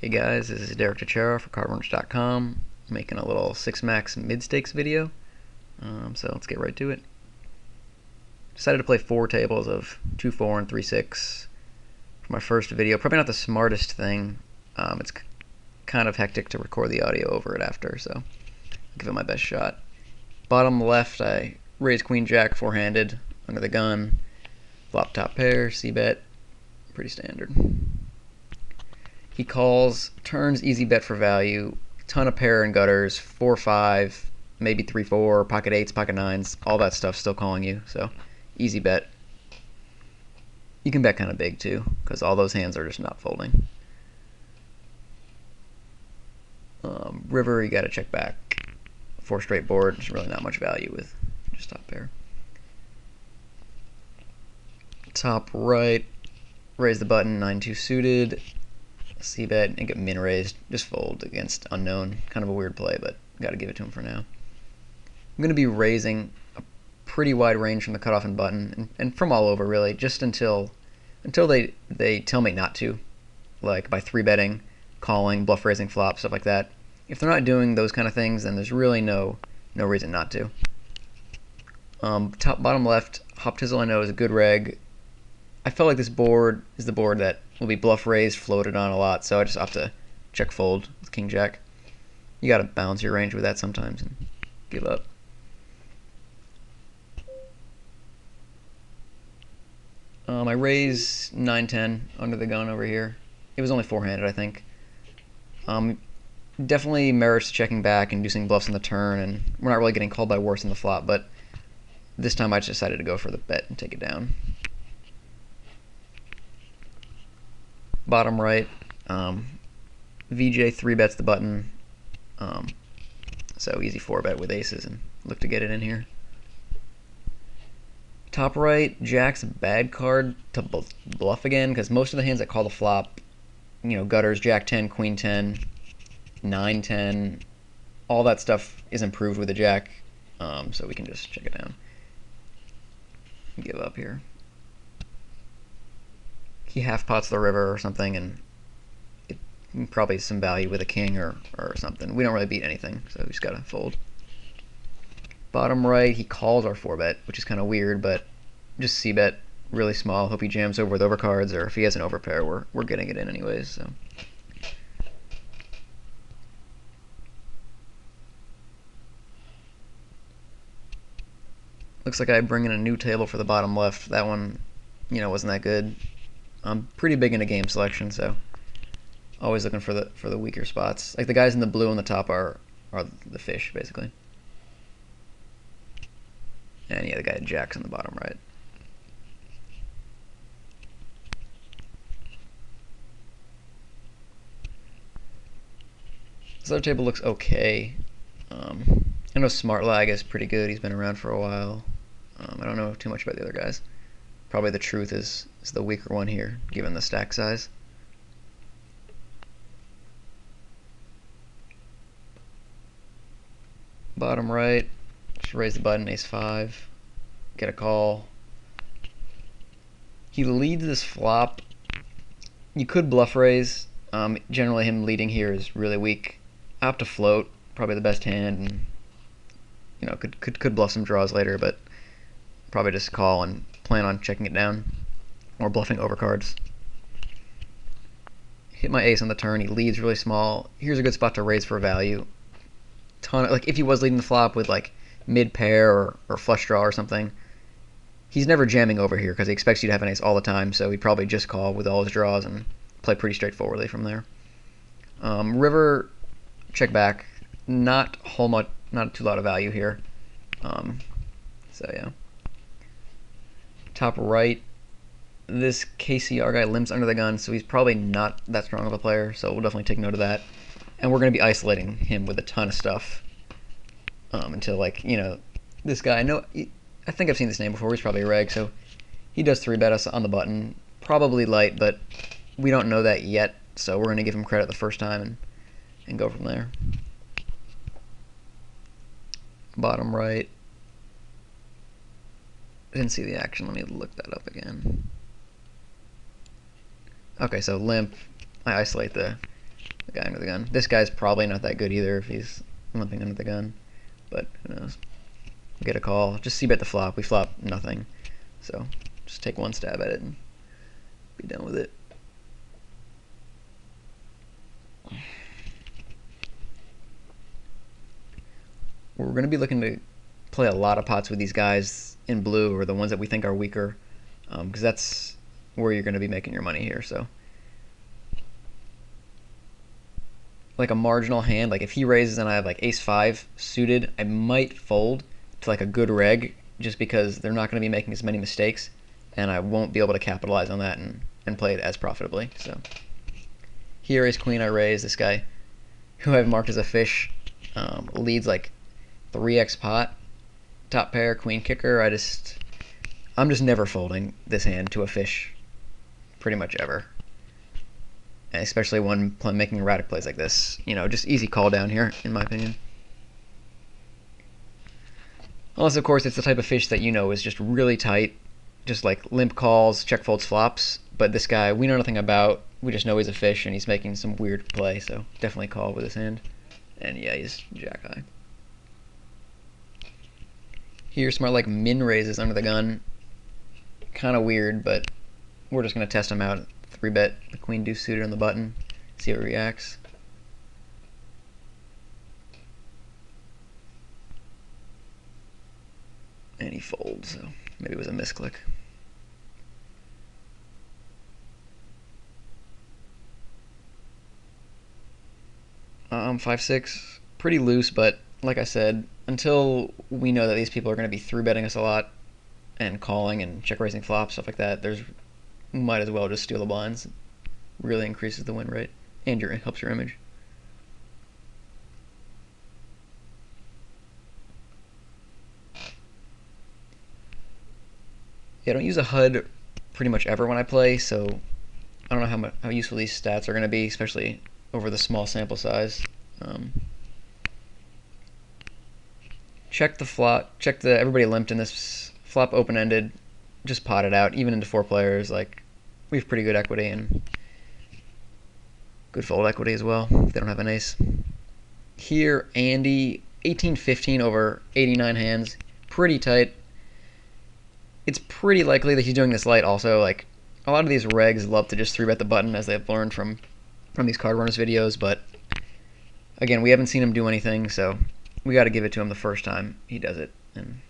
Hey guys, this is Derek Tachera for cardwrench.com, making a little 6-max mid-stakes video. So let's get right to it. Decided to play 4 tables of 2-4 and 3-6 for my first video. Probably not the smartest thing. It's kind of hectic to record the audio over it after, so I'll give it my best shot. Bottom left, I raise Queen Jack four-handed under the gun. Flop top pair, c-bet, pretty standard. He calls, turns, easy bet for value, ton of pair and gutters, 4-5, maybe 3-4, pocket 8s, pocket 9s, all that stuff still calling you, so easy bet. You can bet kind of big too, because all those hands are just not folding. River, you got to check back. 4 straight board, there's really not much value with just top pair. Top right, raise the button, 9-2 suited. C-bet and get min raised, just fold against unknown. Kind of a weird play, but gotta give it to him for now. I'm gonna be raising a pretty wide range from the cutoff and button, and from all over really, just until they tell me not to, like by 3-betting, calling, bluff raising flop, stuff like that. If they're not doing those kind of things, then there's really no reason not to. Bottom left, Hop Tizzle I know is a good reg. I felt like this board is the board that will be bluff raised, floated on a lot, so I just opt to check fold with King Jack. You gotta balance your range with that sometimes and give up. I raise 9-10 under the gun over here. It was only four-handed, I think. Definitely merits checking back and inducing bluffs on the turn, and we're not really getting called by worse in the flop, but this time I just decided to go for the bet and take it down. Bottom right, VJ 3-bets the button, so easy 4-bet with aces and look to get it in here. Top right, Jack's a bad card to bluff again, because most of the hands that call the flop, gutters, Jack 10, Queen 10, 9 10, all that stuff is improved with the Jack, so we can just check it down. Give up here. He half pots the river or something, and probably some value with a king or something. We don't really beat anything, so we just gotta fold. Bottom right, he calls our 4-bet, which is kind of weird, but just c-bet, really small. Hope he jams over with overcards, or if he has an overpair, we're getting it in anyways. So looks like I bring in a new table for the bottom left. That one, wasn't that good. I'm pretty big into game selection, so always looking for the weaker spots. Like the guys in the blue on the top are the fish, basically. And yeah, the guy at Jack's on the bottom right. This other table looks okay. I know Smart Lag is pretty good. He's been around for a while. I don't know too much about the other guys. Probably the truth is the weaker one here, given the stack size. Bottom right, just raise the button, ace-5, get a call. He leads this flop. You could bluff raise. Generally him leading here is really weak. Opt to float, probably the best hand, and could bluff some draws later, but probably just call and plan on checking it down or bluffing overcards. Hit my ace on the turn. He leads really small. Here's a good spot to raise for value. Like if he was leading the flop with like mid pair or flush draw or something, he's never jamming over here because he expects you to have an ace all the time, so he'd probably just call with all his draws and play pretty straightforwardly from there. River, check back. Not too lot of value here. So yeah. Top right, this KCR guy limps under the gun, so he's probably not that strong of a player, so we'll definitely take note of that. And we're going to be isolating him with a ton of stuff until, this guy, I think I've seen this name before. He's probably a reg, so he does 3-bet us on the button. Probably light, but we don't know that yet, so we're going to give him credit the first time and go from there. Bottom right. I didn't see the action. Let me look that up again. Okay, so limp. I isolate the the guy under the gun. This guy's probably not that good either if he's limping under the gun, but who knows. We get a call. Just c-bet the flop. We flop nothing, so just take one stab at it and be done with it. We're going to be looking to play a lot of pots with these guys in blue, or the ones that we think are weaker, because that's where you're going to be making your money here. So like a marginal hand, like if he raises and I have like ace-5 suited, I might fold to like a good reg, just because they're not going to be making as many mistakes, and I won't be able to capitalize on that and play it as profitably. So here, ace-queen, I raise. This guy, who I've marked as a fish, leads like 3x pot, top pair, queen kicker. I'm just never folding this hand to a fish, pretty much ever. And especially when making erratic plays like this. You know, just easy call down here, in my opinion. Unless, of course, it's the type of fish that you know is just really tight, just like limp calls, check folds, flops. But this guy, we know nothing about. We just know he's a fish and he's making some weird play, so definitely call with his hand. And yeah, he's jack high. Here, smart like min raises under the gun. Kind of weird, but we're just going to test him out. 3-bet the queen deuce suited on the button, see how it reacts. And he folds, so maybe it was a misclick. I'm 5-6, pretty loose, but like I said, until we know that these people are going to be 3-betting us a lot and calling and check raising flops, stuff like that, we might as well just steal the blinds. It really increases the win rate and helps your image. Yeah, I don't use a HUD pretty much ever when I play, so I don't know how useful these stats are going to be, especially over the small sample size. Check the flop. Everybody limped in this flop, open-ended. Just pot it out, even into 4 players. Like, we have pretty good equity and good fold equity as well if they don't have an ace. Here, Andy, 18-15 over 89 hands, pretty tight. It's pretty likely that he's doing this light also. Like, a lot of these regs love to just 3-bet the button, as they've learned from these card runners videos, but again, we haven't seen him do anything, so we got to give it to him the first time he does it. And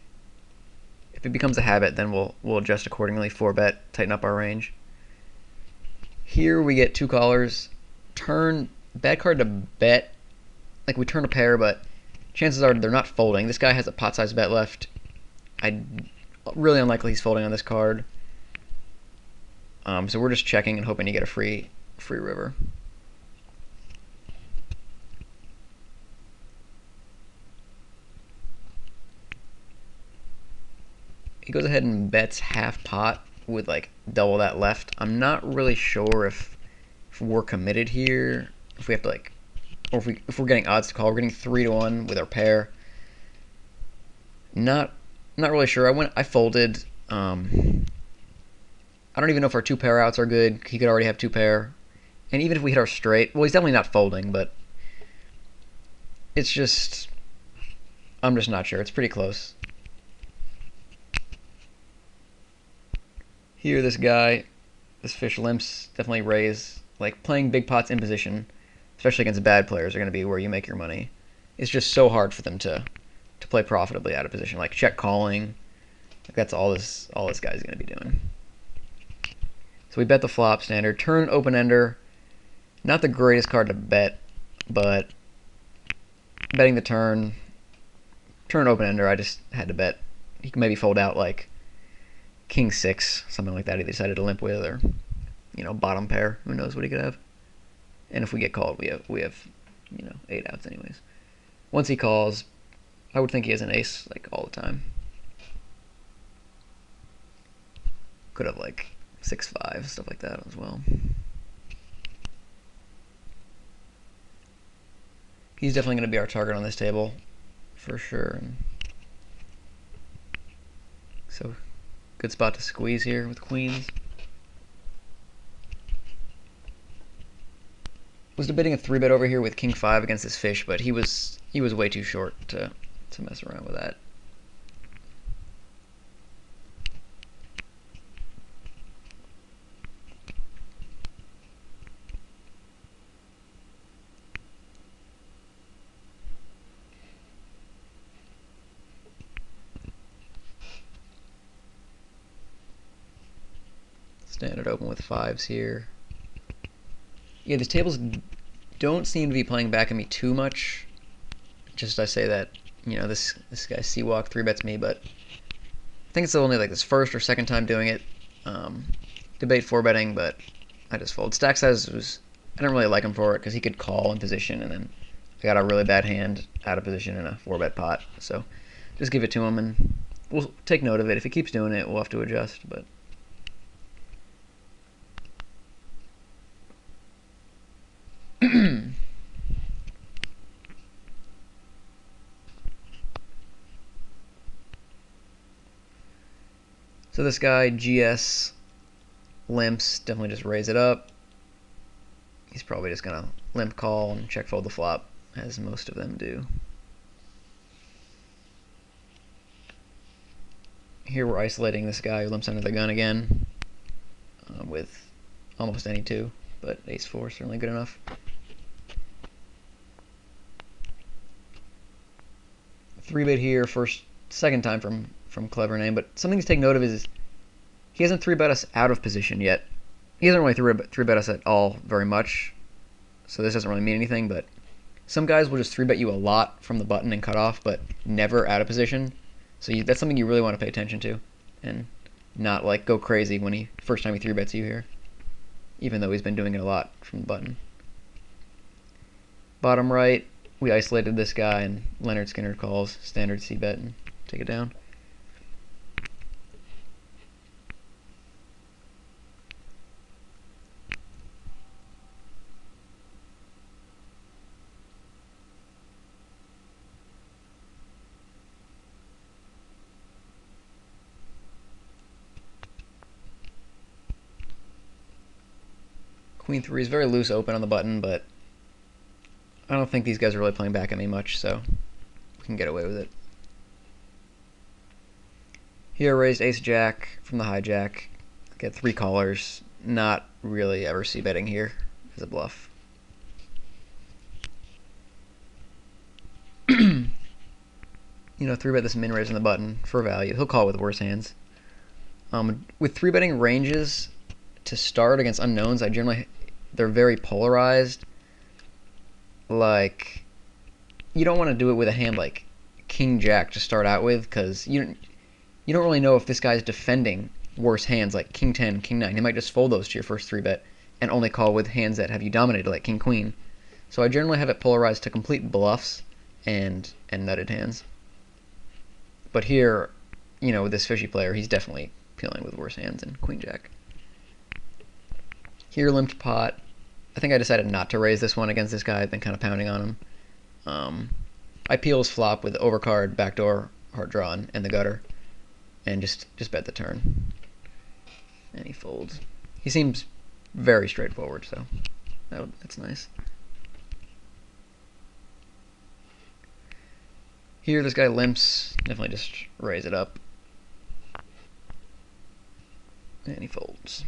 if it becomes a habit, then we'll adjust accordingly. 4-bet, tighten up our range. Here we get 2 callers. Turn, bad card to bet. Like, we turn a pair, but chances are they're not folding. This guy has a pot-sized bet left. Really unlikely he's folding on this card. So we're just checking and hoping to get a free river. He goes ahead and bets half pot with like double that left. I'm not really sure if we're committed here. If we have to like, or if we're getting odds to call. We're getting 3-1 with our pair. Not really sure. I folded. I don't even know if our 2 pair outs are good. He could already have 2 pair. And even if we hit our straight, well, he's definitely not folding, but it's just, I'm just not sure. It's pretty close. Here, this fish limps, definitely raise. Like, playing big pots in position, especially against bad players, are going to be where you make your money. It's just so hard for them to play profitably out of position. Like, check calling. Like, that's all this guy's going to be doing. So we bet the flop standard. Turn open-ender. Not the greatest card to bet, but betting the turn. Turn open-ender, I just had to bet. He can maybe fold out like King 6, something like that he decided to limp with, or bottom pair. Who knows what he could have. And if we get called, we have 8 outs anyways. Once he calls, I would think he has an ace like all the time. Could have like 6-5, stuff like that as well. He's definitely going to be our target on this table, for sure. So, good spot to squeeze here with queens. Was debating a 3-bet over here with king 5 against this fish, but he was way too short to mess around with that. Standard open with 5s here. Yeah, these tables don't seem to be playing back at me too much. Just I say that, you know, this guy Seawalk 3-bets me, but I think it's only like this first or second time doing it. Debate 4-betting, but I just fold. Stack size was, I don't really like him for it because he could call in position, and then I got a really bad hand out of position in a 4-bet pot. So just give it to him, and we'll take note of it. If he keeps doing it, we'll have to adjust, but. So this guy, GS, limps, definitely just raise it up. He's probably just going to limp call and check fold the flop, as most of them do. Here we're isolating this guy who limps under the gun again with almost any 2, but ace-4 is certainly good enough. 3-bet here, second time from Clever Name, but something to take note of is he hasn't 3-bet us out of position yet. He hasn't really 3-bet us at all very much, so this doesn't really mean anything, but some guys will just 3-bet you a lot from the button and cut off, but never out of position. So that's something you really want to pay attention to, and not like go crazy when first time he 3-bets you here, even though he's been doing it a lot from the button. Bottom right, we isolated this guy, and Leonard Skinner calls standard C-bet and take it down. Queen 3 is very loose open on the button, but I don't think these guys are really playing back at me much, so we can get away with it. Here raised ace-jack from the hijack. Get 3 callers. Not really ever c-betting here as a bluff. You know, 3-bet this min-raise on the button for value. He'll call with worse hands. With 3-betting ranges to start against unknowns, they're very polarized. Like, you don't want to do it with a hand like King Jack to start out with, because you don't really know if this guy's defending worse hands like King 10, King 9. He might just fold those to your first 3-bet and only call with hands that have you dominated, like King Queen. So I generally have it polarized to complete bluffs and nutted hands. But here, you know, with this fishy player, he's definitely peeling with worse hands than Queen Jack. Here, limped pot. I think I decided not to raise this one against this guy. I've been kind of pounding on him. I peel his flop with overcard, backdoor, heart drawn, and the gutter, and just bet the turn. And he folds. He seems very straightforward, so that's nice. Here, this guy limps. Definitely just raise it up. And he folds.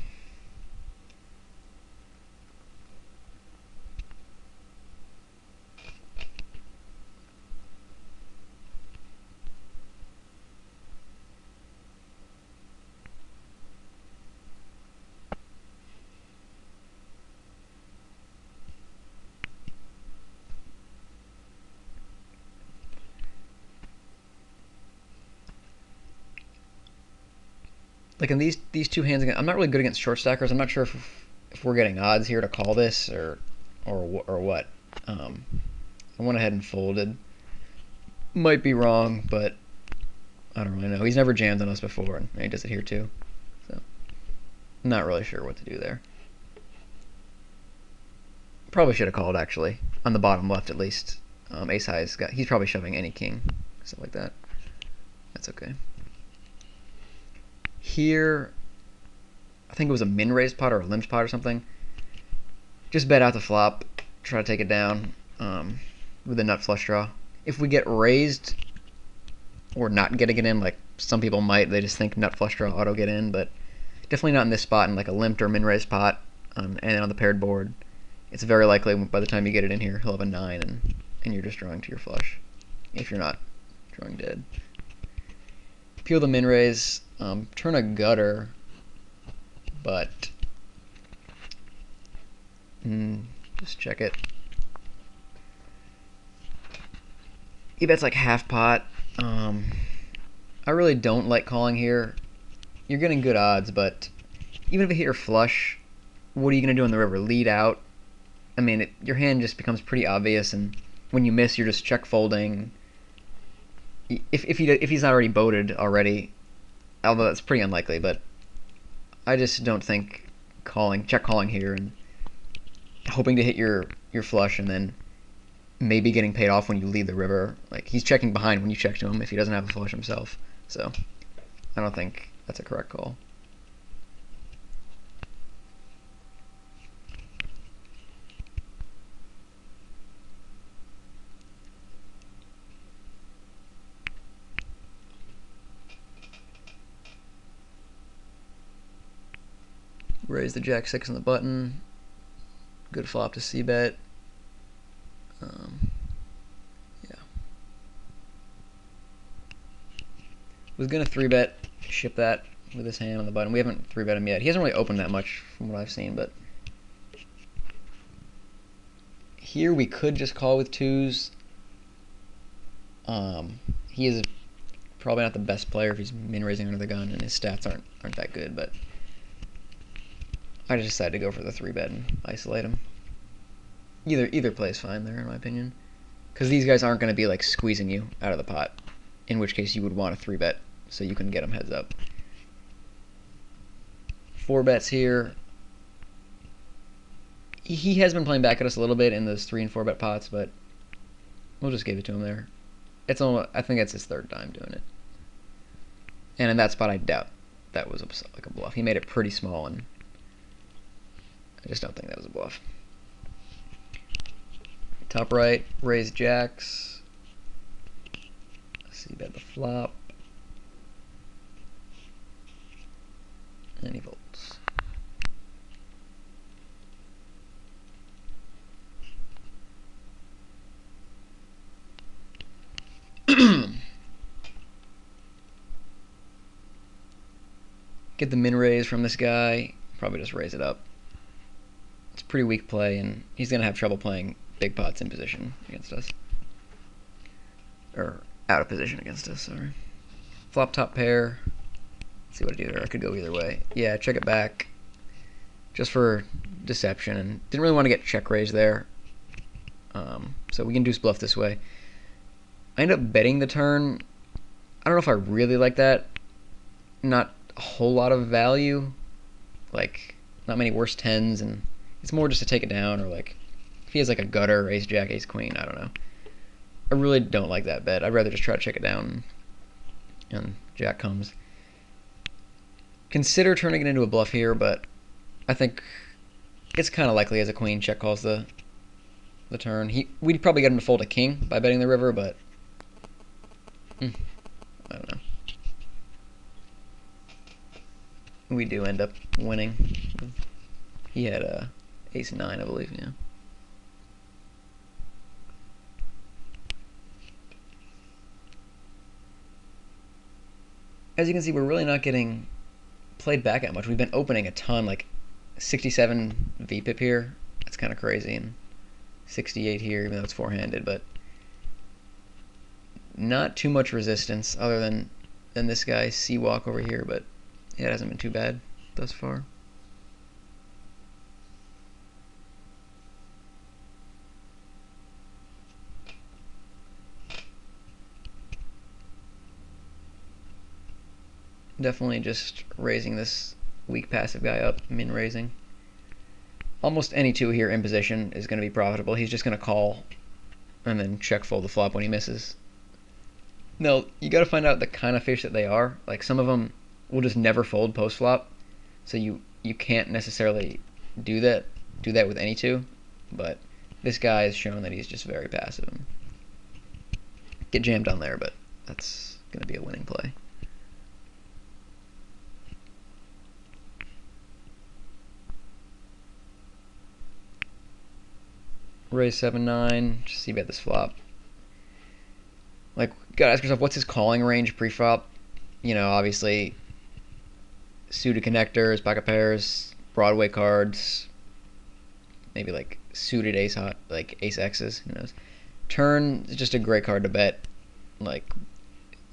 Like in these 2 hands, I'm not really good against short stackers. I'm not sure if we're getting odds here to call this or what. I went ahead and folded. Might be wrong, but I don't really know. He's never jammed on us before, and he does it here too. So not really sure what to do there. Probably should have called, actually, on the bottom left at least. Ace high's he's probably shoving any king, stuff like that. That's okay. Here, I think it was a min-raised pot or a limps pot or something. Just bet out the flop, try to take it down with a nut flush draw. If we get raised or not getting it in, like some people might, they just think nut flush draw auto get in, but definitely not in this spot in like a limped or min raised pot, and on the paired board. It's very likely by the time you get it in here, he'll have a 9, and you're just drawing to your flush, if you're not drawing dead. Peel the min raise, turn a gutter, but just check it. He bets like half pot. I really don't like calling here. You're getting good odds, but even if you hit your flush, what are you going to do on the river? Lead out? I mean, your hand just becomes pretty obvious, and when you miss, you're just check folding. If he's not already boated already, although that's pretty unlikely, but I just don't think check calling here and hoping to hit your flush and then maybe getting paid off when you lead the river. Like, he's checking behind when you check to him if he doesn't have a flush himself. So I don't think that's a correct call. Raise the jack 6 on the button. Good flop to c-bet. Yeah. Was gonna 3-bet, ship that with his hand on the button. We haven't 3-bet him yet. He hasn't really opened that much from what I've seen, but here we could just call with 2s. He is probably not the best player if he's min raising under the gun, and his stats aren't that good, but I just decided to go for the 3-bet and isolate him. Either play is fine there, in my opinion, because these guys aren't going to be like squeezing you out of the pot, in which case you would want a 3-bet so you can get them heads up. 4 bets here. He has been playing back at us a little bit in those 3 and 4 bet pots, but we'll just give it to him there. It's almost, I think it's his 3rd time doing it, and in that spot I doubt that was like a bluff. He made it pretty small, and I just don't think that was a bluff. Top right, raise jacks. C-bet the flop. And he folds. Get the min raise from this guy. Probably just raise it up. It's pretty weak play, and he's going to have trouble playing big pots in position against us. Or out of position against us, sorry. Flop top pair. Let's see what I do there. I could go either way. Yeah, check it back. Just for deception, and didn't really want to get check raised there. So we can deuce bluff this way. I end up betting the turn. I don't know if I really like that. Not a whole lot of value. Like, not many worse 10s, and it's more just to take it down, or like if he has like a gutter, ace jack, ace queen, I don't know. I really don't like that bet. I'd rather just try to check it down and jack comes. Consider turning it into a bluff here, but I think it's kind of likely as a queen check calls the turn. We'd probably get him to fold a king by betting the river, but I don't know. We do end up winning. He had ace 9, I believe, yeah. As you can see, we're really not getting played back at much. We've been opening a ton, like 67 VPIP here. That's kind of crazy, and 68 here, even though it's four-handed, but not too much resistance other than this guy C-walk over here, but yeah, it hasn't been too bad thus far. Definitely just raising this weak passive guy up, min raising. Almost any 2 here in position is going to be profitable. He's just going to call and then check fold the flop when he misses. No, you got to find out the kind of fish that they are. Like, some of them will just never fold post flop, so you can't necessarily do that with any 2, but this guy has shown that he's just very passive. Get jammed on there, but that's going to be a winning play. Raise 7-9, just see bet this flop. Like, gotta ask yourself, what's his calling range pre-flop? You know, obviously, suited connectors, pocket pairs, Broadway cards, maybe like suited ace hot, like ace X's, who knows. Turn is just a great card to bet. Like,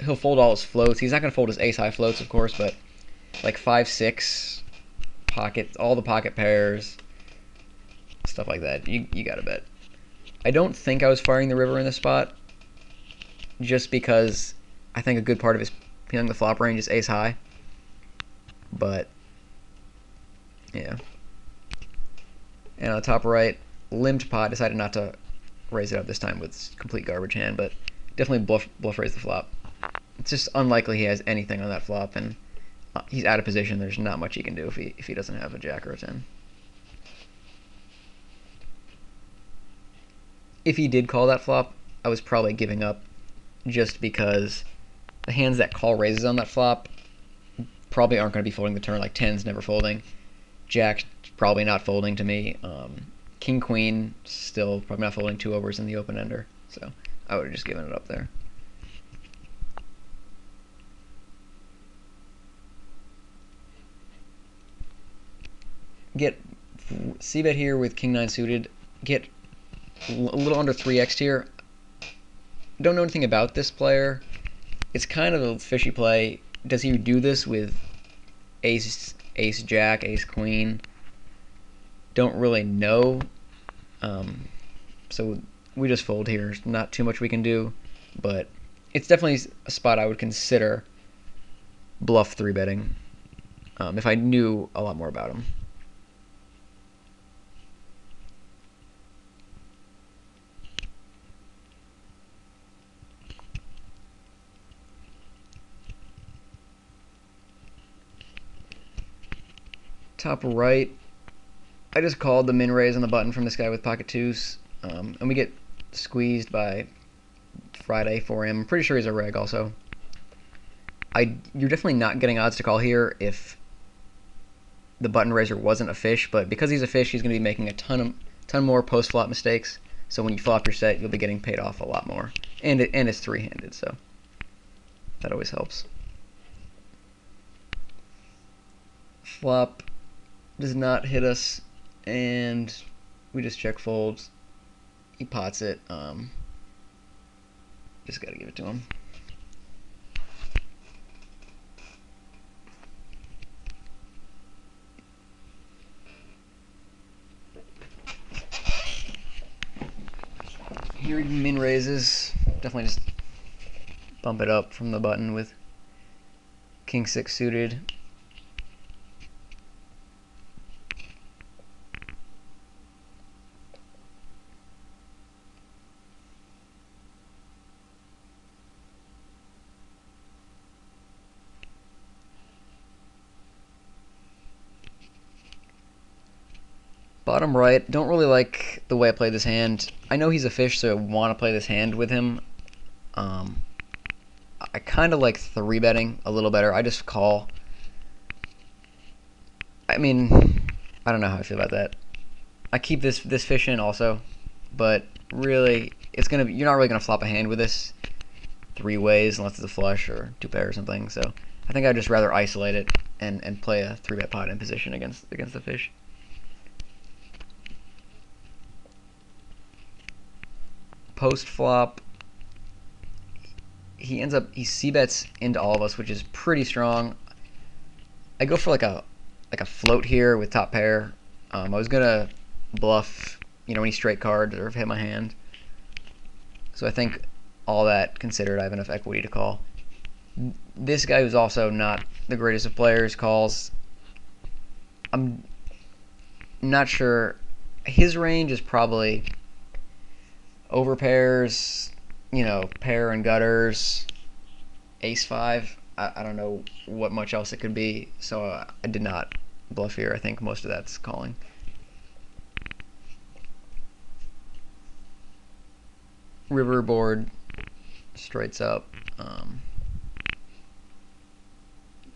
he'll fold all his floats. He's not gonna fold his ace high floats, of course, but like 5-6 pocket, all the pocket pairs, stuff like that. You gotta bet. I don't think I was firing the river in this spot, just because I think a good part of his peeling the flop range is ace high. But yeah. And on the top right, limped pot, decided not to raise it up this time with complete garbage hand, but definitely bluff raise the flop. It's just unlikely he has anything on that flop, and he's out of position. There's not much he can do if he doesn't have a jack or a 10. If he did call that flop, I was probably giving up, just because the hands that call raises on that flop probably aren't going to be folding the turn, like 10's never folding. Jack's probably not folding to me. King, Queen, still probably not folding 2 overs in the open ender. So I would have just given it up there. Get c-bet here with King 9 suited. Get a little under 3x here. Don't know anything about this player. It's kind of a fishy play. Does he do this with ace jack, ace queen? Don't really know. So we just fold here. There's not too much we can do, but it's definitely a spot I would consider bluff 3-betting if I knew a lot more about him. Top right, I just called the min raise on the button from this guy with pocket 2s, and we get squeezed by Friday for him. I'm pretty sure he's a reg also. You're definitely not getting odds to call here if the button raiser wasn't a fish, but because he's a fish, he's going to be making a ton more post-flop mistakes, so when you flop your set, you'll be getting paid off a lot more. And it's 3-handed, so that always helps. Flop does not hit us, and we just check folds. He pots it. Just gotta give it to him. Here he min raises. Definitely just bump it up from the button with King 6 suited. Bottom right, don't really like the way I played this hand. I know he's a fish, so I want to play this hand with him. I kind of like 3-betting a little better. I just call. I mean, I don't know how I feel about that. I keep this fish in also, but really, you're not really gonna flop a hand with this 3 ways unless it's a flush or 2 pair or something. So I think I'd just rather isolate it and play a 3-bet pot in position against the fish. Post flop, he c-bets into all of us, which is pretty strong. I go for like a float here with top pair. I was gonna bluff, any straight cards or hit my hand. So I think all that considered, I have enough equity to call. This guy, who's also not the greatest of players, calls. I'm not sure. His range is probably over pairs, pair and gutters, ace 5. I don't know what much else it could be, so I did not bluff here. I think most of that's calling. river board straights up.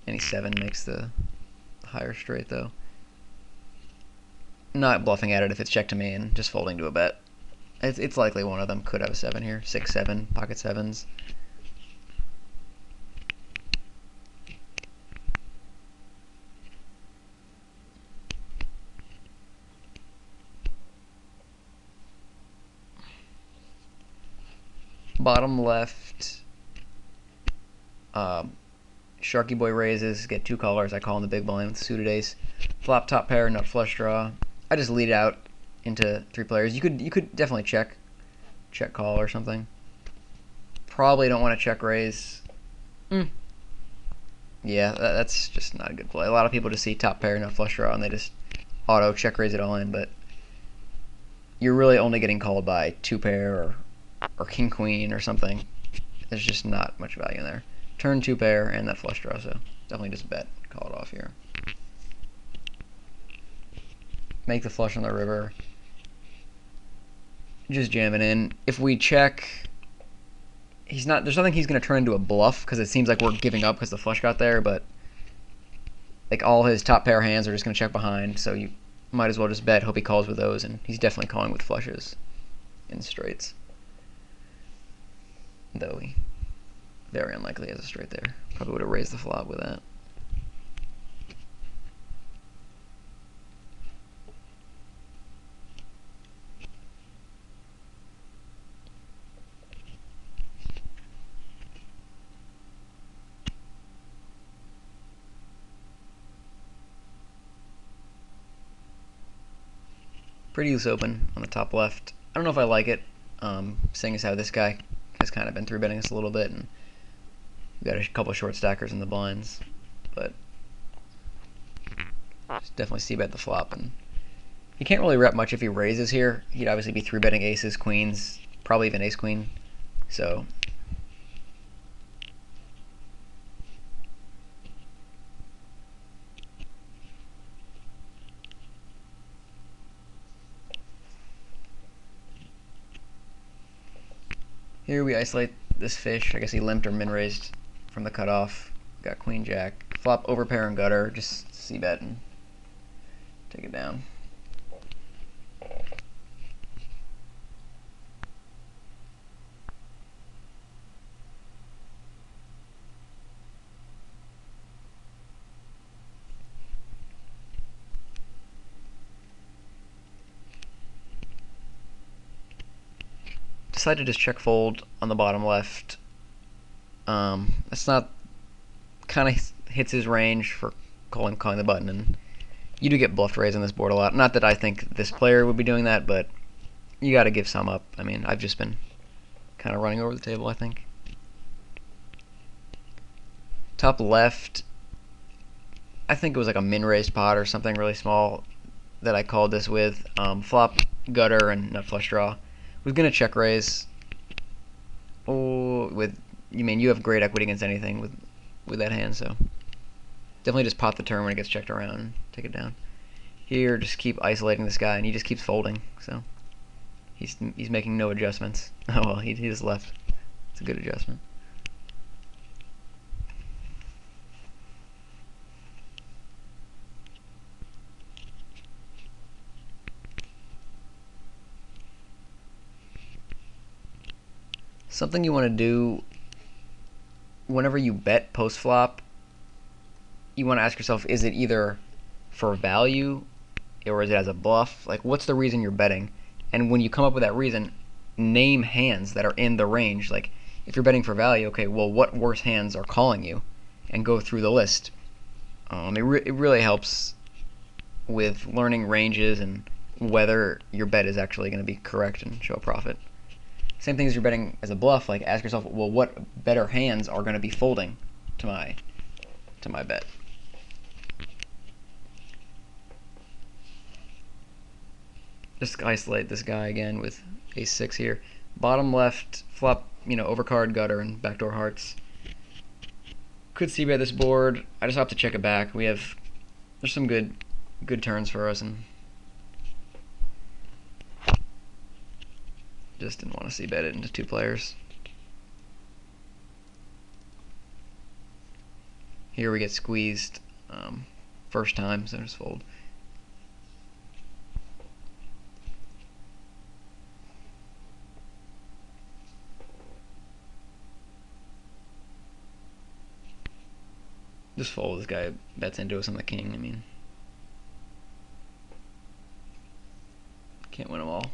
Any 7 makes the higher straight though. Not bluffing at it if it's check to me and just folding to a bet. It's likely one of them could have a 7 here. 6, 7, pocket 7s. Bottom left, Sharky Boy raises, get 2 callers. I call in the big blind with suited ace. Flop top pair, nut flush draw. I just lead out into 3 players. You could definitely check call or something. Probably don't want to check raise. Yeah, that's just not a good play. A lot of people just see top pair, nut flush draw, and they just auto check raise it all in. But you're really only getting called by 2 pair or king queen or something. There's just not much value in there. Turn 2 pair and that flush draw, so definitely just bet, call it off here. Make the flush on the river. Just jam it in. If we check, there's nothing he's going to turn into a bluff because it seems like we're giving up because the flush got there, but like all his top pair hands are just going to check behind, so you might as well just bet, hope he calls with those, and he's definitely calling with flushes in straights. Though he very unlikely has a straight there. Probably would have raised the flop with that. Pretty loose open on the top left. I don't know if I like it, seeing as how this guy has kind of been 3-betting us a little bit, and we've got a couple short stackers in the blinds, but just definitely c-bet the flop, and he can't really rep much if he raises here. He'd obviously be 3-betting aces, queens, probably even ace-queen, so here we isolate this fish. I guess he limped or min-raised from the cutoff. Got queen jack. Flop over pair and gutter. Just c-bet and take it down. Decided to just check fold on the bottom left. That's not, kind of hits his range for calling the button, and you do get bluffed raise on this board a lot. Not that I think this player would be doing that, but you got to give some up. I mean, I've just been kind of running over the table, I think. Top left, I think it was like a min-raised pot or something really small that I called this with. Flop, gutter, and nut flush draw. Was gonna check raise. Oh, you have great equity against anything with that hand, so definitely just pot the turn when it gets checked around and take it down. Here, just keep isolating this guy, and he just keeps folding. So he's making no adjustments. Oh well, he just left. It's a good adjustment. Something you want to do whenever you bet post flop, you want to ask yourself, is it either for value or is it as a bluff? Like, what's the reason you're betting? And when you come up with that reason, name hands that are in the range. Like, if you're betting for value, okay, well, what worse hands are calling you? And go through the list. It really helps with learning ranges and whether your bet is actually going to be correct and show a profit. Same thing as you're betting as a bluff. Like, ask yourself, well, what better hands are going to be folding to my bet? Just isolate this guy again with ace-6 here. Bottom left, flop, overcard, gutter, and backdoor hearts. Could c-bet this board. I just have to check it back. There's some good turns for us, and Just didn't want to see bet it into 2 players. Here we get squeezed first time, so just fold. Just fold. This guy bets into us on the king. I mean, can't win them all.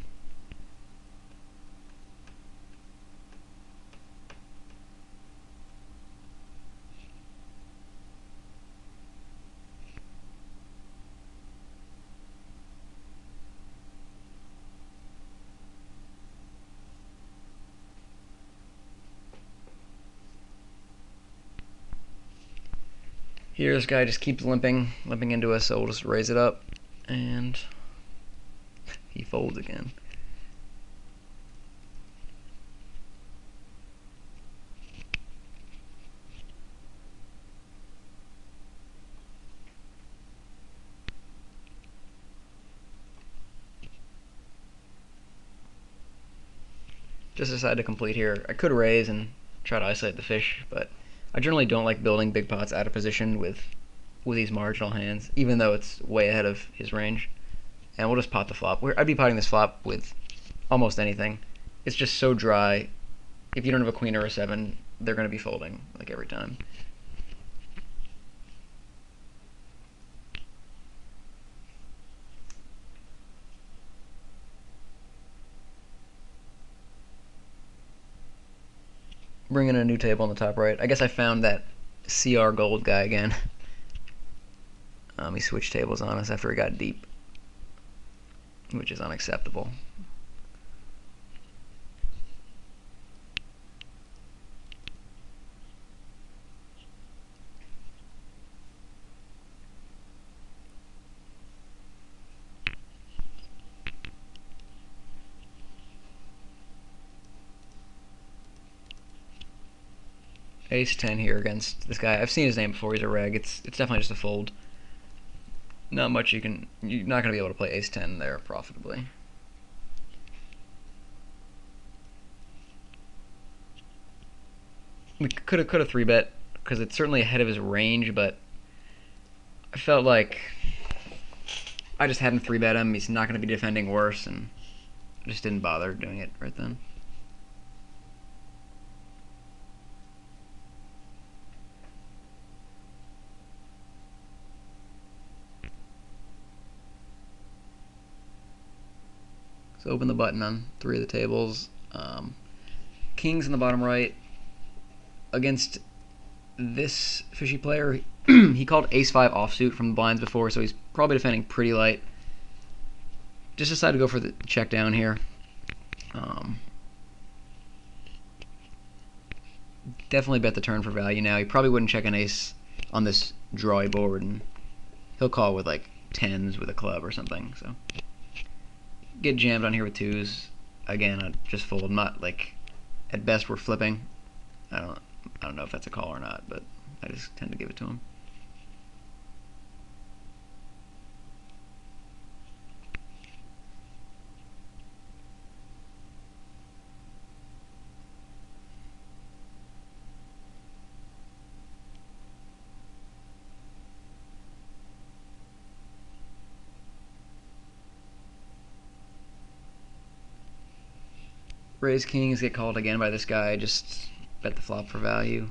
Here, this guy just keeps limping into us, so we'll just raise it up, and he folds again. Just decided to complete here. I could raise and try to isolate the fish, but I generally don't like building big pots out of position with these marginal hands, even though it's way ahead of his range. And we'll just pot the flop. I'd be potting this flop with almost anything. It's just so dry. If you don't have a queen or a 7, they're going to be folding like every time. Bringing a new table on the top right. I guess I found that CR Gold guy again. He switched tables on us after he got deep, which is unacceptable. Ace 10 here against this guy. I've seen his name before. He's a reg. It's definitely just a fold. Not much you're not going to be able to play Ace 10 there profitably. We could have 3-bet because it's certainly ahead of his range, but I felt like I just had him 3-bet him. He's not going to be defending worse, and I just didn't bother doing it right then. So open the button on 3 of the tables. Kings in the bottom right. Against this fishy player, he called Ace-5 offsuit from the blinds before, so he's probably defending pretty light. Just decided to go for the check down here. Definitely bet the turn for value now. He probably wouldn't check an ace on this drawy board, and he'll call with like 10s with a club or something. So get jammed on here with 2s. Again, I just fold. Not like, at best we're flipping. I don't know if that's a call or not, but I just tend to give it to him. Raise kings, get called again by this guy. Just bet the flop for value,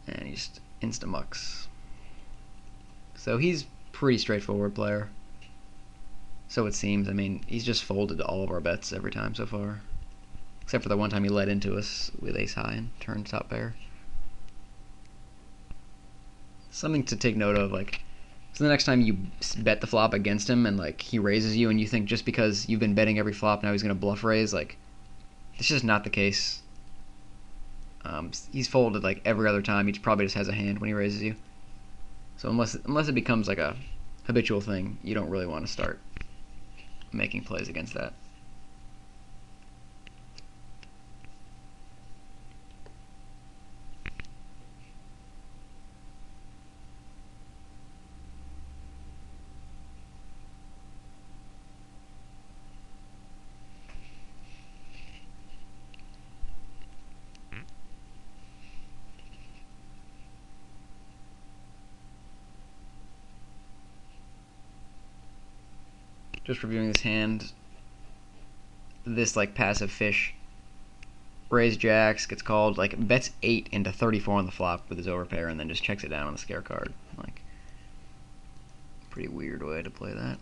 and he just insta-mucks. So he's pretty straightforward player. So it seems. I mean, he's just folded all of our bets every time so far, except for the one time he led into us with ace high and turned top pair. Something to take note of, like, so the next time you bet the flop against him and like he raises you and you think just because you've been betting every flop now he's gonna bluff raise, like, it's just not the case. He's folded like every other time. He probably just has a hand when he raises you. So unless it becomes like a habitual thing, you don't really want to start making plays against that. just reviewing this hand. This like passive fish raise jacks, gets called, like bets 8 into 34 on the flop with his overpair, and then just checks it down on the scare card. Like, pretty weird way to play that.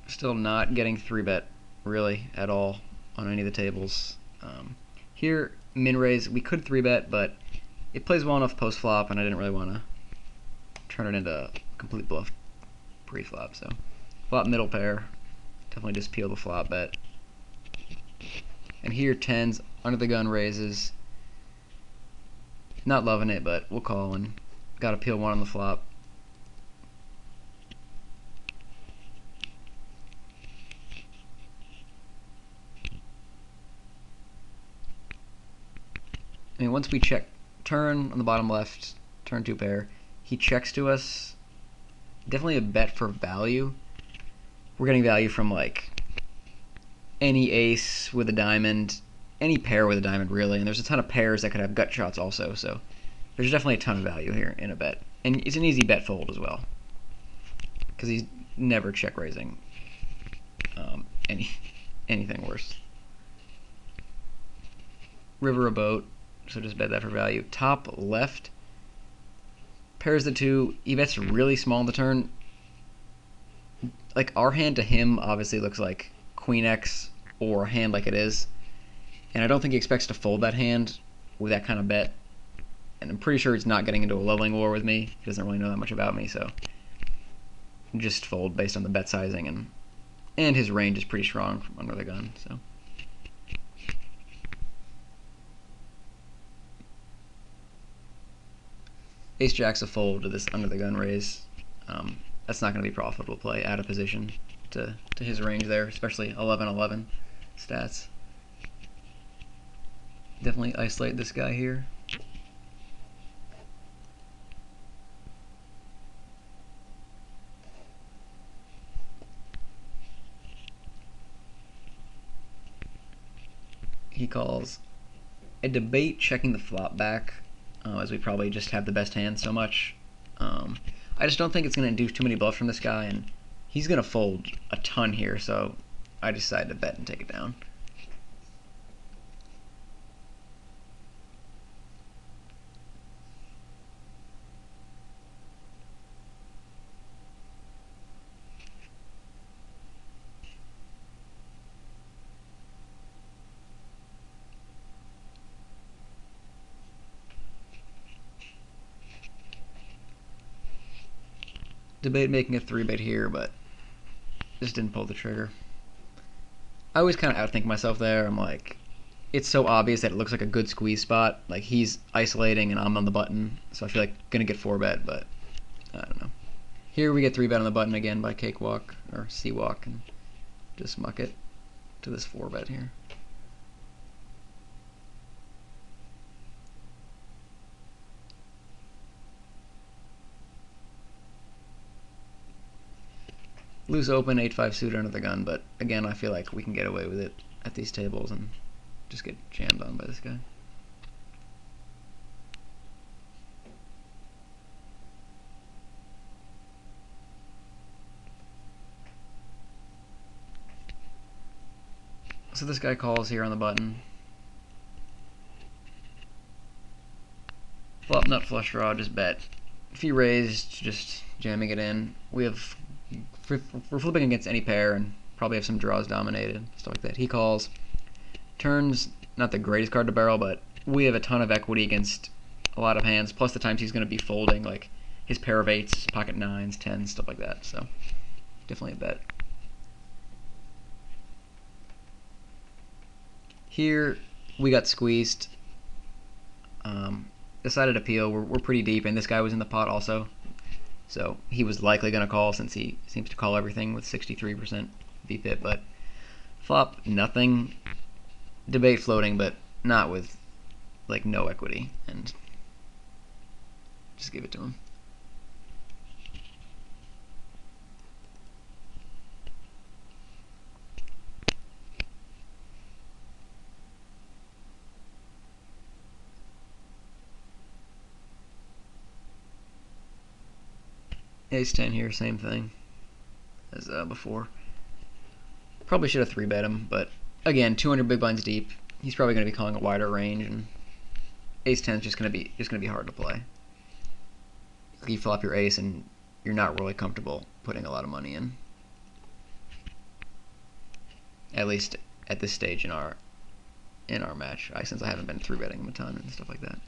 Still not getting 3-bet really at all on any of the tables. Here, min raise, we could 3-bet, but it plays well enough post flop, and I didn't really want to turn it into a complete bluff pre flop. So, flop middle pair, definitely just peel the flop bet. And here, tens under the gun raises. Not loving it, but we'll call, and got to peel one on the flop. I mean, once we check turn on the bottom left, turn 2 pair, he checks to us. Definitely a bet for value. We're getting value from like any ace with a diamond, any pair with a diamond really, and there's a ton of pairs that could have gut shots also, so there's definitely a ton of value here in a bet. And it's an easy bet fold as well, because he's never check raising anything worse. River a boat. So just bet that for value. Top left, pairs the 2. He bets really small on the turn. Like, our hand to him obviously looks like Queen X or a hand like it is. And I don't think he expects to fold that hand with that kind of bet. And I'm pretty sure he's not getting into a leveling war with me. He doesn't really know that much about me, so just fold based on the bet sizing. And his range is pretty strong from under the gun, so. Ace Jack's a fold to this under the gun raise. That's not going to be profitable play out of position to his range there, especially 11-11 stats. Definitely isolate this guy here. He calls. I debate checking the flop back, as we probably just have the best hand so much. I just don't think it's going to induce too many bluffs from this guy, and he's going to fold a ton here, so I decided to bet and take it down. Debate making a 3-bet here, but just didn't pull the trigger. I always kind of outthink myself there. I'm like, it's so obvious that it looks like a good squeeze spot. Like, he's isolating and I'm on the button, so I feel like gonna get 4-bet, but I don't know. Here we get 3-bet on the button again by Cakewalk or Seawalk, and just muck it to this 4-bet here. Loose open, 8-5 suited under the gun, but again, I feel like we can get away with it at these tables and just get jammed on by this guy. So this guy calls here on the button. Flop, nut, flush draw, just bet. If he raised, just jamming it in. We're flipping against any pair and probably have some draws dominated, stuff like that. He calls. Turns, not the greatest card to barrel, but we have a ton of equity against a lot of hands, plus the times he's going to be folding, like his pair of 8s, pocket 9s, 10s, stuff like that. So definitely a bet. Here we got squeezed. Decided to peel. We're pretty deep, and this guy was in the pot also. So he was likely going to call since he seems to call everything with 63% VPIP, but flop nothing. debate floating, but not with like no equity, and just give it to him. Ace 10 here, same thing as before. Probably should have 3-bet him, but again, 200 big blinds deep. He's probably going to be calling a wider range, and Ace 10 is just going to be hard to play. You flop your ace, and you're not really comfortable putting a lot of money in. At least at this stage in our match, since I haven't been 3-betting him a ton and stuff like that.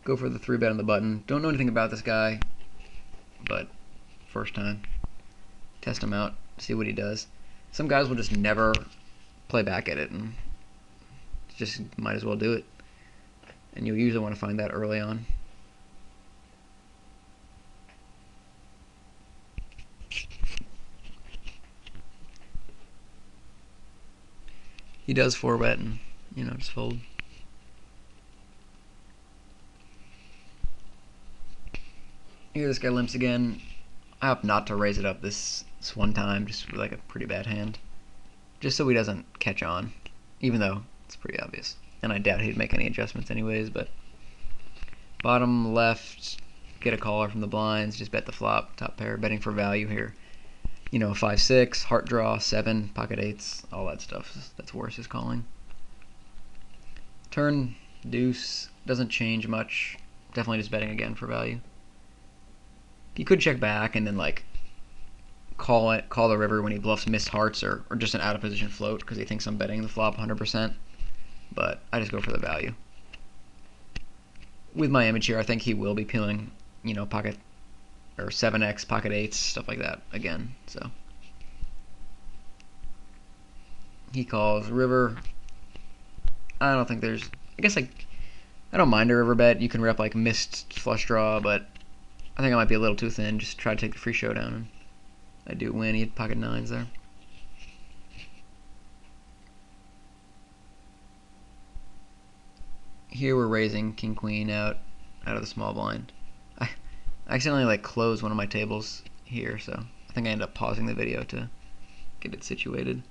Go for the 3-bet on the button. Don't know anything about this guy, but first time. Test him out, see what he does. Some guys will just never play back at it, and just might as well do it. And you'll usually want to find that early on. He does 4-bet and, just fold. Here this guy limps again. I opt not to raise it up this one time, just with like a pretty bad hand. Just so he doesn't catch on, even though it's pretty obvious. And I doubt he'd make any adjustments anyways, but bottom left, get a caller from the blinds, just bet the flop, top pair, betting for value here. 5-6, heart draw, 7, pocket 8s, all that stuff that's worse is calling. Turn, deuce, doesn't change much, definitely just betting again for value. He could check back and then like call the river when he bluffs missed hearts or just an out of position float because he thinks I'm betting the flop 100%. But I just go for the value. With my image here, I think he will be peeling, pocket or 7x, pocket 8s, stuff like that again. So he calls river. I don't think there's. I guess I don't mind a river bet. You can rep like missed flush draw, but I think I might be a little too thin. Just try to take the free showdown, and I do win. He had pocket 9s there. Here we're raising king queen out of the small blind. I accidentally like closed one of my tables here, so I think I ended up pausing the video to get it situated.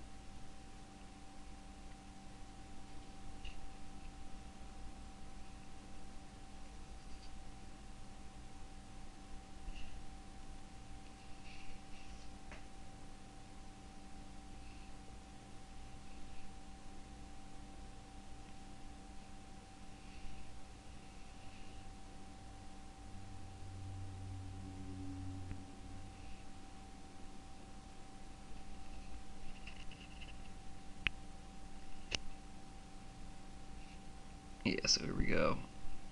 Yeah, so here we go.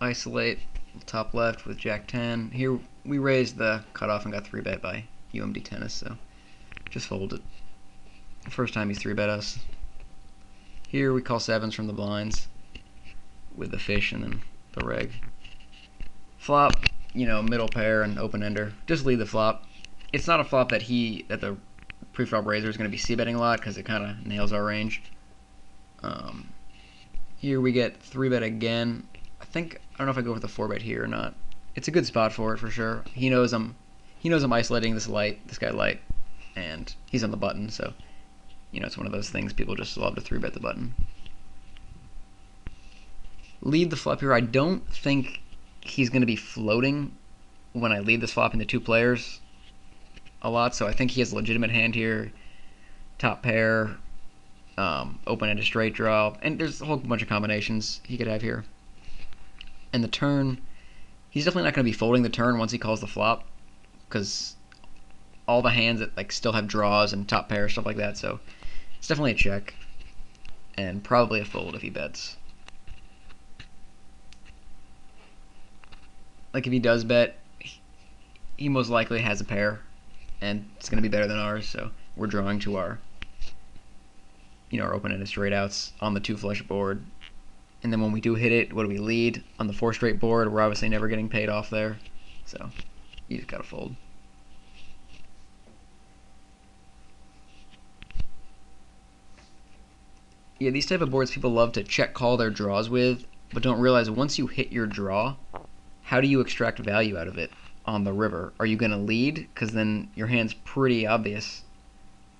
Isolate, top left with Jack 10. Here we raised the cutoff and got 3-bet by UMD Tennis, so just fold it. First time he's 3-bet us. Here we call 7s from the blinds with the fish and then the reg. Flop, middle pair and open ender. Just lead the flop. It's not a flop that the pre-flop raiser is going to be c-betting a lot because it kind of nails our range. Here we get 3-bet again. I don't know if I go with the 4-bet here or not. It's a good spot for it for sure. He knows I'm isolating this guy light, and he's on the button, so it's one of those things people just love to 3-bet the button. Lead the flop here. I don't think he's going to be floating when I lead this flop into 2 players a lot, so I think he has a legitimate hand here. Top pair. Open-ended straight draw, and there's a whole bunch of combinations he could have here. And the turn, he's definitely not going to be folding the turn once he calls the flop, because all the hands that like still have draws and top pair stuff like that. So it's definitely a check, and probably a fold if he bets. Like if he does bet, he most likely has a pair, and it's going to be better than ours. So we're drawing to our our open-ended straight outs on the 2 flush board. And then when we do hit it, what do we lead? On the 4 straight board, we're obviously never getting paid off there. So you just gotta fold. Yeah, these type of boards people love to check call their draws with, but don't realize once you hit your draw, how do you extract value out of it on the river? Are you going to lead? Because then your hand's pretty obvious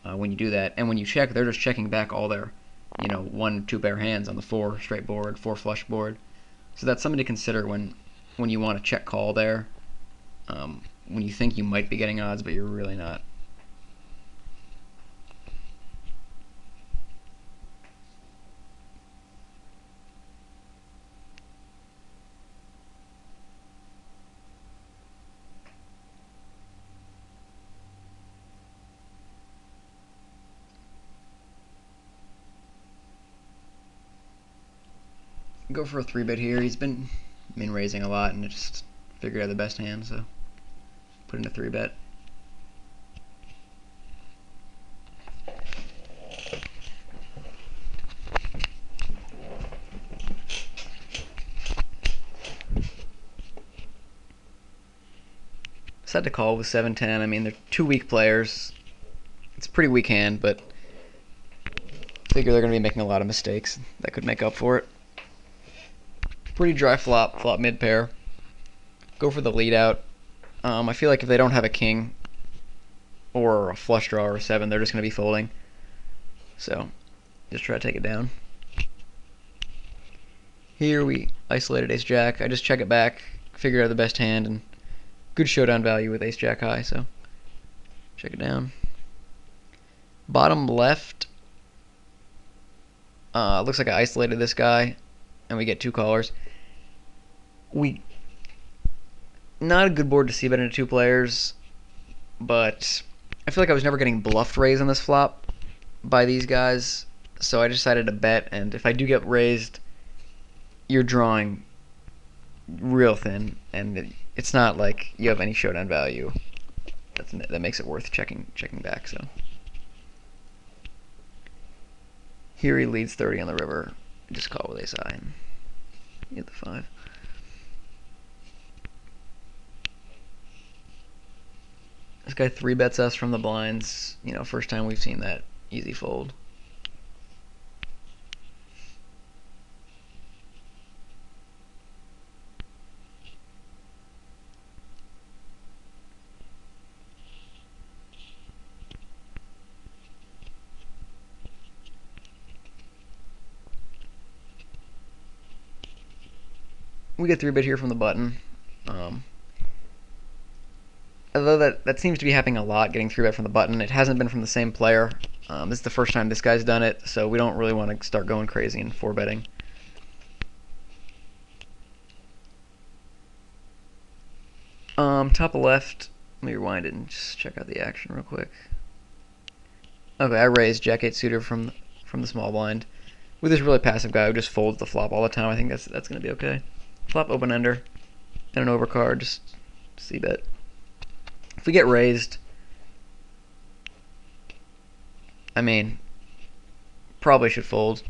when you do that. And when you check, they're just checking back all their, 1, 2 pair hands on the 4 straight board, 4 flush board. So that's something to consider when you want to check call there. When you think you might be getting odds, but you're really not. Go for a 3-bet here. He's been min raising a lot, and I just figured out the best hand, so put in a 3-bet. Decided to call with 7-10. I mean, they're 2 weak players. It's a pretty weak hand, but figure they're going to be making a lot of mistakes that could make up for it. Pretty dry flop mid pair. Go for the lead out. I feel like if they don't have a king or a flush draw or a 7, they're just going to be folding. So just try to take it down. Here we isolated ace jack. I just check it back, figure out the best hand, and good showdown value with ace jack high. So check it down. Bottom left. Looks like I isolated this guy, and we get 2 callers. Not a good board to see bet into 2 players, but I feel like I was never getting bluffed raised on this flop by these guys, so I decided to bet, and if I do get raised, you're drawing real thin, and it's not like you have any showdown value that makes it worth checking back. So here he leads 30 on the river. Just call with ace high and get the 5. This guy 3-bets us from the blinds. First time we've seen that easy fold. We get 3-bet here from the button. Although that seems to be happening a lot, getting 3-bet from the button. It hasn't been from the same player. This is the first time this guy's done it, so we don't really want to start going crazy and 4-betting. Top left. Let me rewind it and just check out the action real quick. Okay, I raised Jack 8 suited from the small blind with this really passive guy who just folds the flop all the time. I think that's going to be okay. Flop open ender and an overcard, just c-bet. If we get raised, I mean, probably should fold.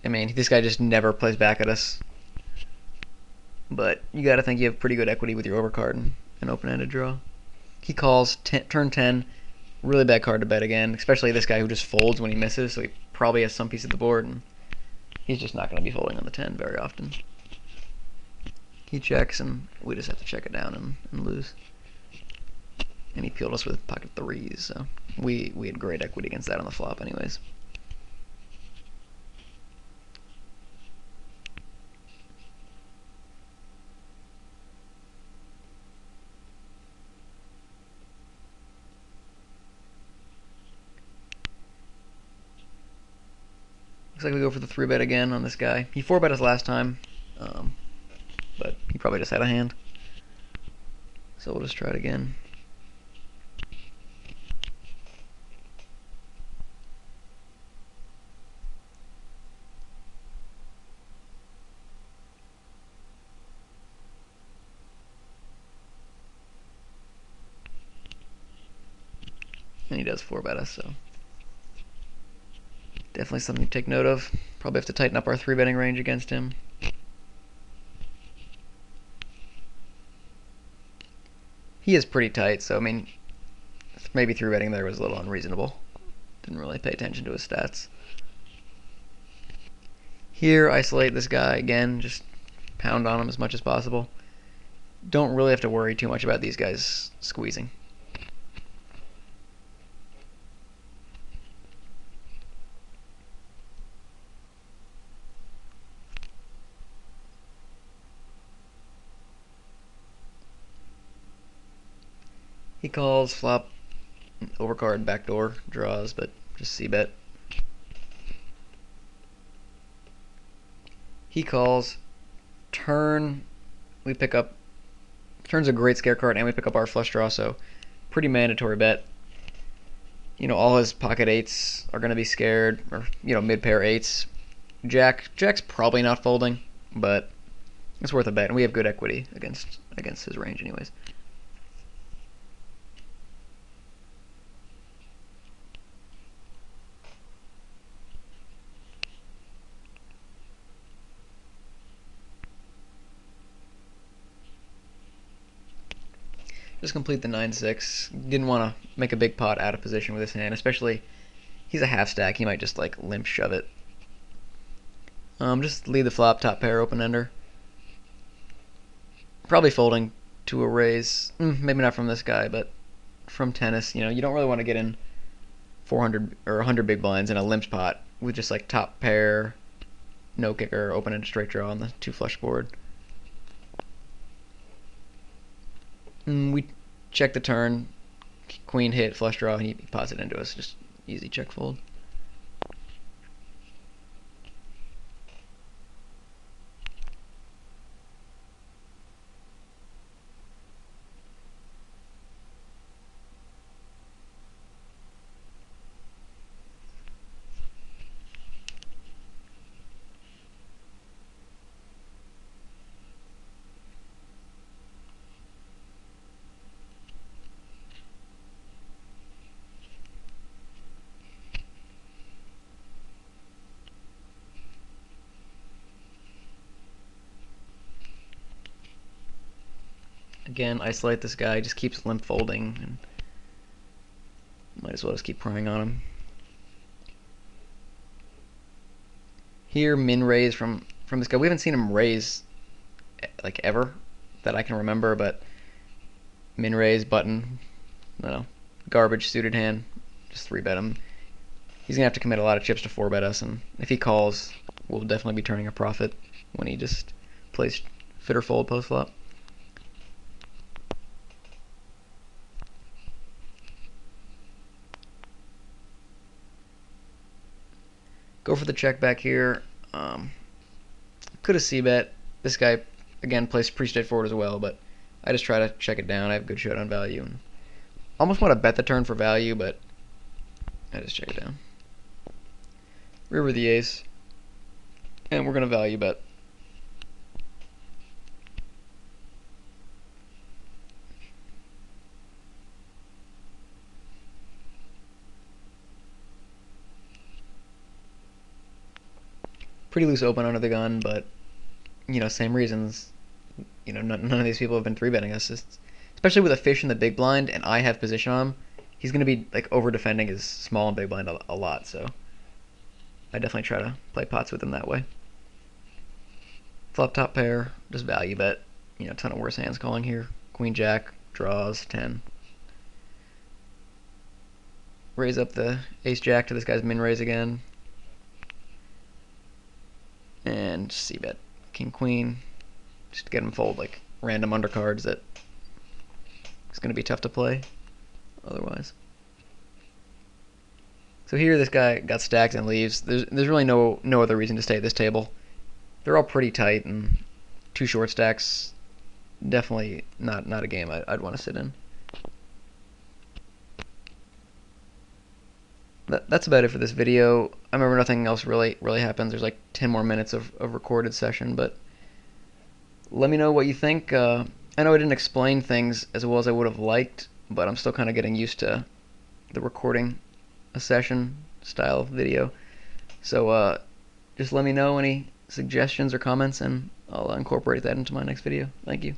I mean, this guy just never plays back at us. But you got to think you have pretty good equity with your overcard and an open-ended draw. He calls turn 10. Really bad card to bet again, especially this guy who just folds when he misses, so he probably has some piece of the board, and he's just not going to be folding on the 10 very often. He checks, and we just have to check it down and lose. And he peeled us with pocket 3s, so we had great equity against that on the flop anyways. Looks like we go for the 3-bet again on this guy. He 4-bet us last time, but he probably just had a hand. So we'll just try it again. And he does 4-bet us, so definitely something to take note of. Probably have to tighten up our 3-betting range against him. He is pretty tight, so I mean, maybe 3-betting there was a little unreasonable. Didn't really pay attention to his stats. Here, isolate this guy again, just pound on him as much as possible. Don't really have to worry too much about these guys squeezing. He calls, flop, overcard, backdoor, draws, but just c-bet. He calls, turn, we pick up, turn's a great scare card, and we pick up our flush draw, so pretty mandatory bet. You know, all his pocket eights are going to be scared, or, you know, mid-pair eights. Jack's probably not folding, but it's worth a bet, and we have good equity against his range anyways. Just complete the 9-6. Didn't want to make a big pot out of position with his hand, especially he's a half stack. He might just like limp shove it. Just lead the flop, top pair, open ender. Probably folding to a raise. Maybe not from this guy, but from tennis. You know, you don't really want to get in 400 or 100 big blinds in a limp pot with just like top pair, no kicker, open ender, straight draw on the 2 flush board. We check the turn, queen hit, flush draw, and he pots it into us. Just easy check fold. Again, isolate this guy, just keeps limp folding, and might as well just keep prying on him. Here, min raise from this guy. We haven't seen him raise like ever that I can remember, but min raise, button, I don't know, garbage suited hand, just 3-bet him. He's gonna have to commit a lot of chips to 4-bet us, and if he calls, we'll definitely be turning a profit when he just plays fit or fold post flop. Go for the check back here. Could have c-bet. This guy, again, plays pretty straightforward as well, but I just try to check it down. I have good showdown value. And almost want to bet the turn for value, but I just check it down. River the ace. And we're going to value bet. Pretty loose open under the gun, but you know, same reasons. You know, none of these people have been 3-betting us, especially with a fish in the big blind, and I have position on him. He's gonna be like over defending his small and big blind a lot, so I definitely try to play pots with him that way. Flop top pair, just value bet. You know, ton of worse hands calling here. Queen jack, draws, 10. Raise up the ace jack to this guy's min raise again. And c-bet. King queen. Just to get him fold like random undercards that it's going to be tough to play otherwise. So here this guy got stacked and leaves. There's really no other reason to stay at this table. They're all pretty tight, and 2 short stacks, definitely not a game I'd want to sit in. That's about it for this video. I remember nothing else really happens. There's like 10 more minutes of recorded session, but let me know what you think. I know I didn't explain things as well as I would have liked, but I'm still kind of getting used to the recording a session style video. So just let me know any suggestions or comments, and I'll incorporate that into my next video. Thank you.